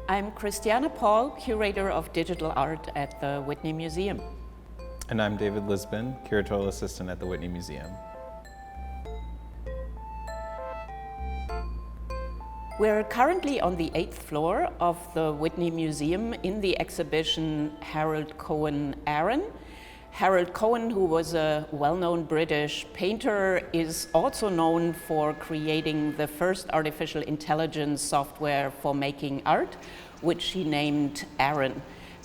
I'm Christiane Paul, Curator of Digital Art at the Whitney Museum. And I'm David Lisbon, Curatorial Assistant at the Whitney Museum. We're currently on the 8th floor of the Whitney Museum in the exhibition Harold Cohen AARON. Harold Cohen, who was a well-known British painter, is also known for creating the first artificial intelligence software for making art, which he named AARON.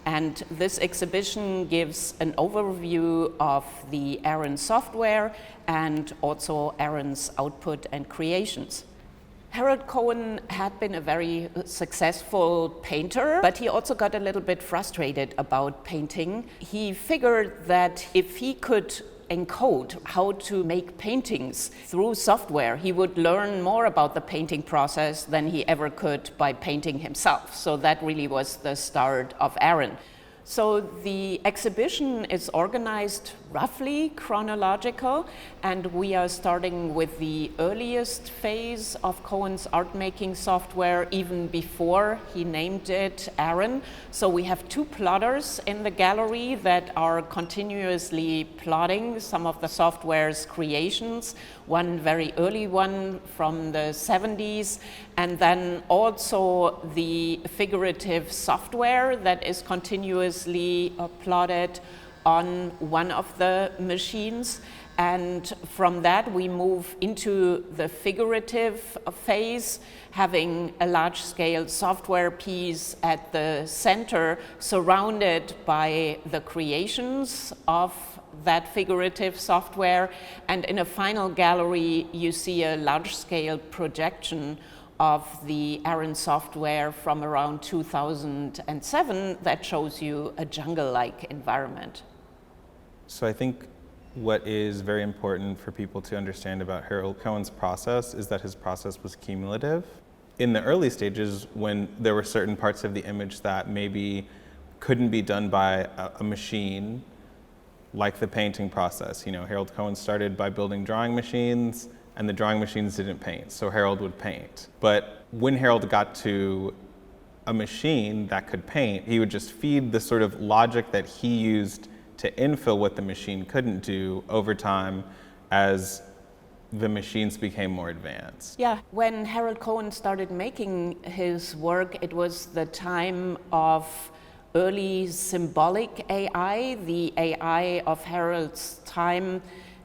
And this exhibition gives an overview of the AARON software and also AARON's output and creations. Harold Cohen had been a very successful painter, but he also got a little bit frustrated about painting. He figured that if he could encode how to make paintings through software, he would learn more about the painting process than he ever could by painting himself. So that really was the start of AARON. So the exhibition is organized roughly chronological, and we are starting with the earliest phase of Cohen's art-making software, even before he named it AARON. So we have two plotters in the gallery that are continuously plotting some of the software's creations, one very early one from the 70s, and then also the figurative software that is continuously plotted on one of the machines. And from that we move into the figurative phase, having a large-scale software piece at the center surrounded by the creations of that figurative software. And in a final gallery you see a large-scale projection of the AARON software from around 2007 that shows you a jungle-like environment. So I think what is very important for people to understand about Harold Cohen's process is that his process was cumulative. In the early stages, when there were certain parts of the image that maybe couldn't be done by a machine, like the painting process. You know, Harold Cohen started by building drawing machines, and the drawing machines didn't paint, so Harold would paint. But when Harold got to a machine that could paint, he would just feed the sort of logic that he used to infill what the machine couldn't do over time as the machines became more advanced. Yeah, when Harold Cohen started making his work, it was the time of early symbolic AI. The AI of Harold's time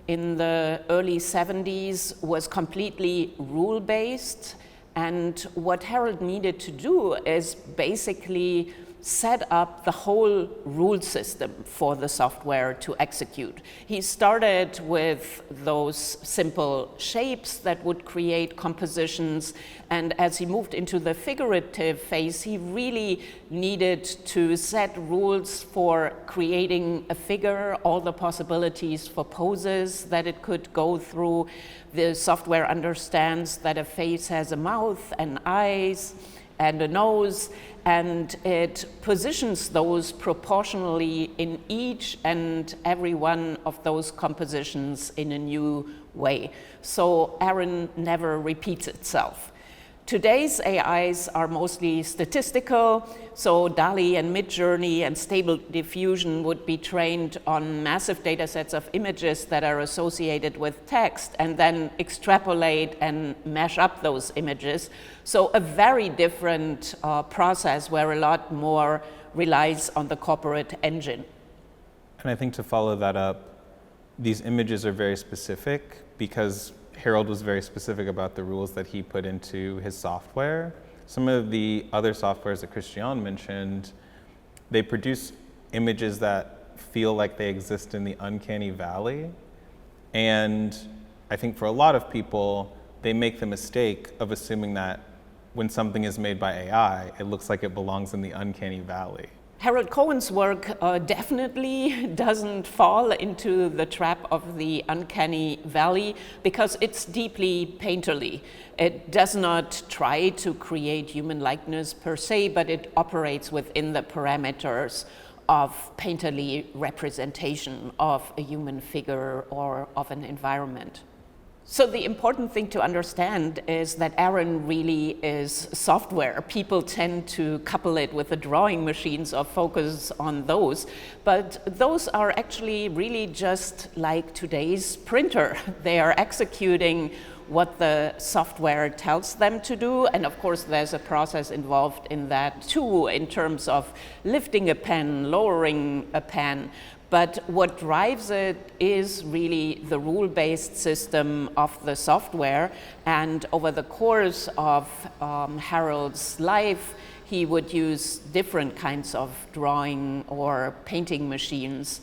in the early 70s was completely rule-based, and what Harold needed to do is basically set up the whole rule system for the software to execute. He started with those simple shapes that would create compositions, and as he moved into the figurative phase, he really needed to set rules for creating a figure, all the possibilities for poses that it could go through. The software understands that a face has a mouth and eyes and a nose, and it positions those proportionally in each and every one of those compositions in a new way. So AARON never repeats itself. Today's AIs are mostly statistical, so DALL-E and Midjourney and Stable Diffusion would be trained on massive data sets of images that are associated with text and then extrapolate and mash up those images. So a very different process where a lot more relies on the corporate engine. And I think to follow that up, these images are very specific because Harold was very specific about the rules that he put into his software. Some of the other softwares that Christiane mentioned, they produce images that feel like they exist in the uncanny valley. And I think for a lot of people, they make the mistake of assuming that when something is made by AI, it looks like it belongs in the uncanny valley. Harold Cohen's work definitely doesn't fall into the trap of the uncanny valley because it's deeply painterly. It does not try to create human likeness per se, but it operates within the parameters of painterly representation of a human figure or of an environment. So the important thing to understand is that Aaron really is software. People tend to couple it with the drawing machines or focus on those, but those are actually really just like today's printer. They are executing what the software tells them to do, and of course there's a process involved in that too, in terms of lifting a pen, lowering a pen. But what drives it is really the rule-based system of the software, and over the course of Harold's life, he would use different kinds of drawing or painting machines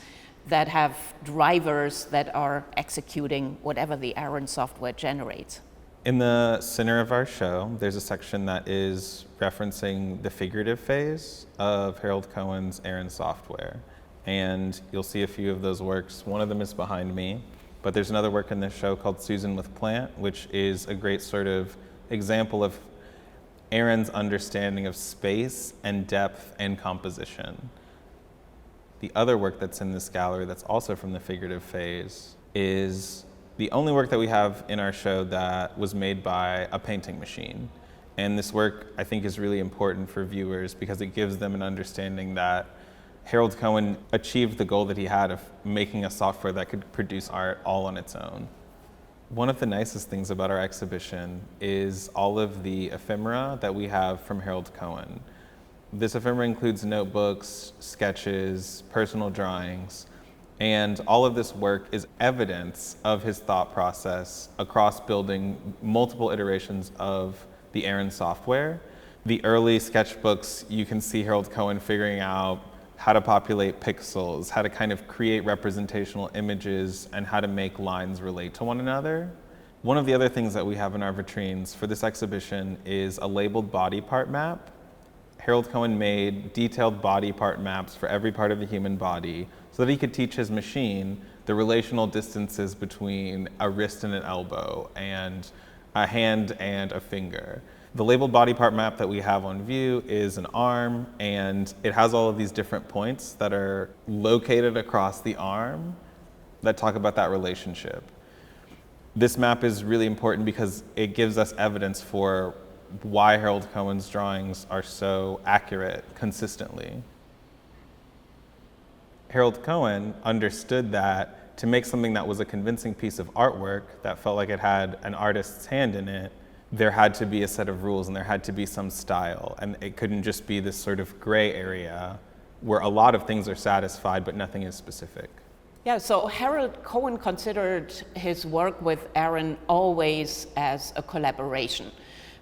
that have drivers that are executing whatever the Aaron software generates. In the center of our show, there's a section that is referencing the figurative phase of Harold Cohen's Aaron software. And you'll see a few of those works. One of them is behind me, but there's another work in this show called Susan with Plant, which is a great sort of example of Aaron's understanding of space and depth and composition. The other work that's in this gallery that's also from the figurative phase is the only work that we have in our show that was made by a painting machine. And this work, I think, is really important for viewers because it gives them an understanding that Harold Cohen achieved the goal that he had of making a software that could produce art all on its own. One of the nicest things about our exhibition is all of the ephemera that we have from Harold Cohen. This ephemera includes notebooks, sketches, personal drawings, and all of this work is evidence of his thought process across building multiple iterations of the Aaron software. The early sketchbooks, you can see Harold Cohen figuring out how to populate pixels, how to kind of create representational images, and how to make lines relate to one another. One of the other things that we have in our vitrines for this exhibition is a labeled body part map. Harold Cohen made detailed body part maps for every part of the human body so that he could teach his machine the relational distances between a wrist and an elbow, and a hand and a finger. The labeled body part map that we have on view is an arm, and it has all of these different points that are located across the arm that talk about that relationship. This map is really important because it gives us evidence for why Harold Cohen's drawings are so accurate consistently. Harold Cohen understood that to make something that was a convincing piece of artwork that felt like it had an artist's hand in it, there had to be a set of rules and there had to be some style, and it couldn't just be this sort of gray area where a lot of things are satisfied but nothing is specific. Yeah, so Harold Cohen considered his work with Aaron always as a collaboration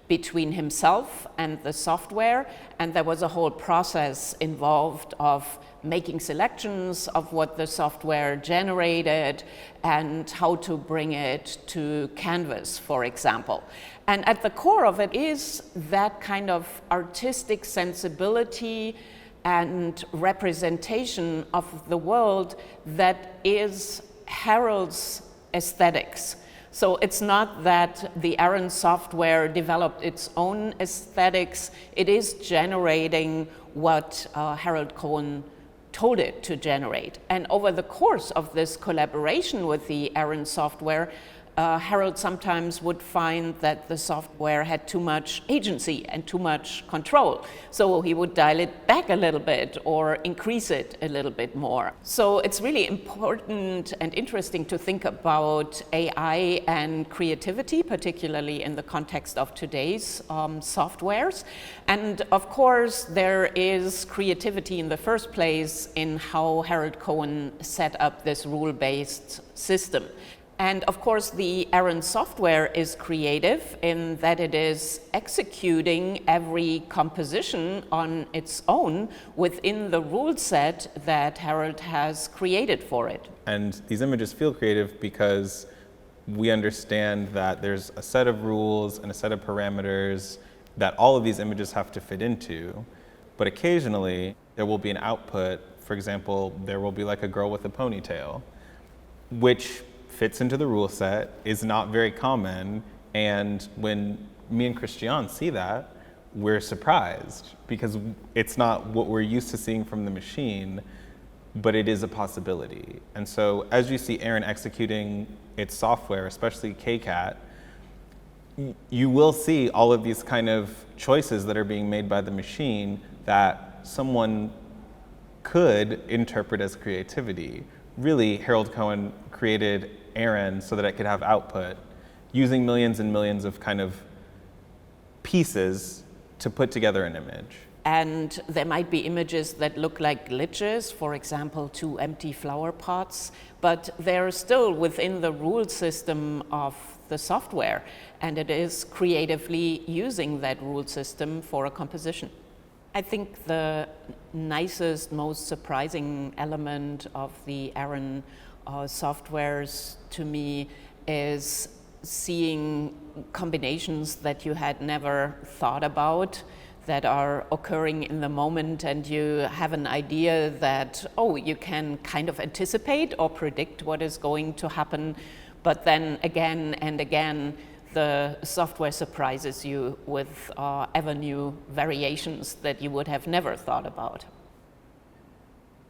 between himself and the software, and there was a whole process involved of making selections of what the software generated and how to bring it to canvas, for example. And at the core of it is that kind of artistic sensibility and representation of the world that is Harold's aesthetics. So it's not that the Aaron software developed its own aesthetics, it is generating what Harold Cohen told it to generate. And over the course of this collaboration with the Aaron software, Harold sometimes would find that the software had too much agency and too much control. So he would dial it back a little bit or increase it a little bit more. So it's really important and interesting to think about AI and creativity, particularly in the context of today's softwares. And of course, there is creativity in the first place in how Harold Cohen set up this rule-based system. And of course, the Aaron software is creative in that it is executing every composition on its own within the rule set that Harold has created for it. And these images feel creative because we understand that there's a set of rules and a set of parameters that all of these images have to fit into. But occasionally, there will be an output. For example, there will be like a girl with a ponytail, which fits into the rule set, is not very common, and when me and Christiane see that, we're surprised because it's not what we're used to seeing from the machine. but it is a possibility. And so as you see Aaron executing its software, especially KCAT, you will see all of these kind of choices that are being made by the machine that someone could interpret as creativity. Really, Harold Cohen created Aaron so that it could have output, using millions and millions of kind of pieces to put together an image. And there might be images that look like glitches, for example, 2 empty flower pots, but they're still within the rule system of the software, and it is creatively using that rule system for a composition. I think the nicest, most surprising element of the Aaron softwares to me is seeing combinations that you had never thought about, that are occurring in the moment, and you have an idea that, oh, you can kind of anticipate or predict what is going to happen, but then again and again, the software surprises you with ever new variations that you would have never thought about.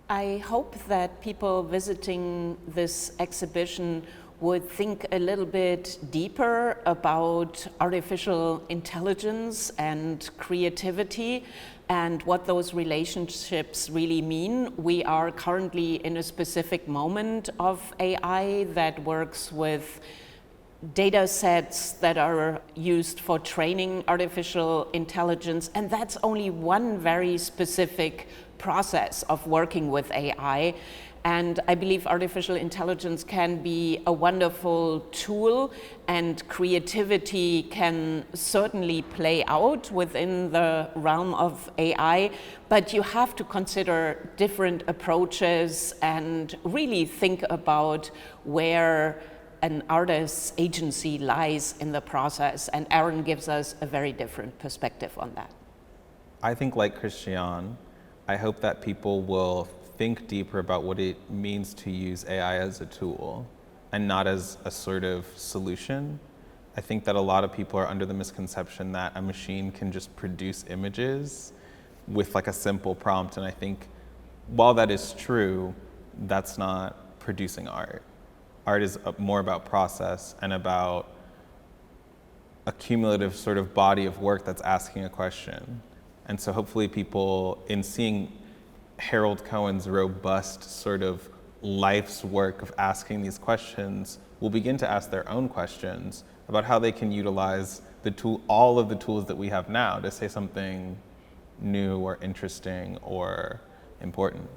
I hope that people visiting this exhibition would think a little bit deeper about artificial intelligence and creativity and what those relationships really mean. We are currently in a specific moment of AI that works with data sets that are used for training artificial intelligence, and that's only one very specific process of working with AI. And I believe artificial intelligence can be a wonderful tool, and creativity can certainly play out within the realm of AI, but you have to consider different approaches and really think about where an artist's agency lies in the process, and Aaron gives us a very different perspective on that. I think, like Christiane, I hope that people will think deeper about what it means to use AI as a tool and not as a sort of solution. I think that a lot of people are under the misconception that a machine can just produce images with like a simple prompt, and I think while that is true, that's not producing art. Art is more about process and about a cumulative sort of body of work that's asking a question. And so hopefully people, in seeing Harold Cohen's robust sort of life's work of asking these questions, will begin to ask their own questions about how they can utilize all of the tools that we have now to say something new or interesting or important.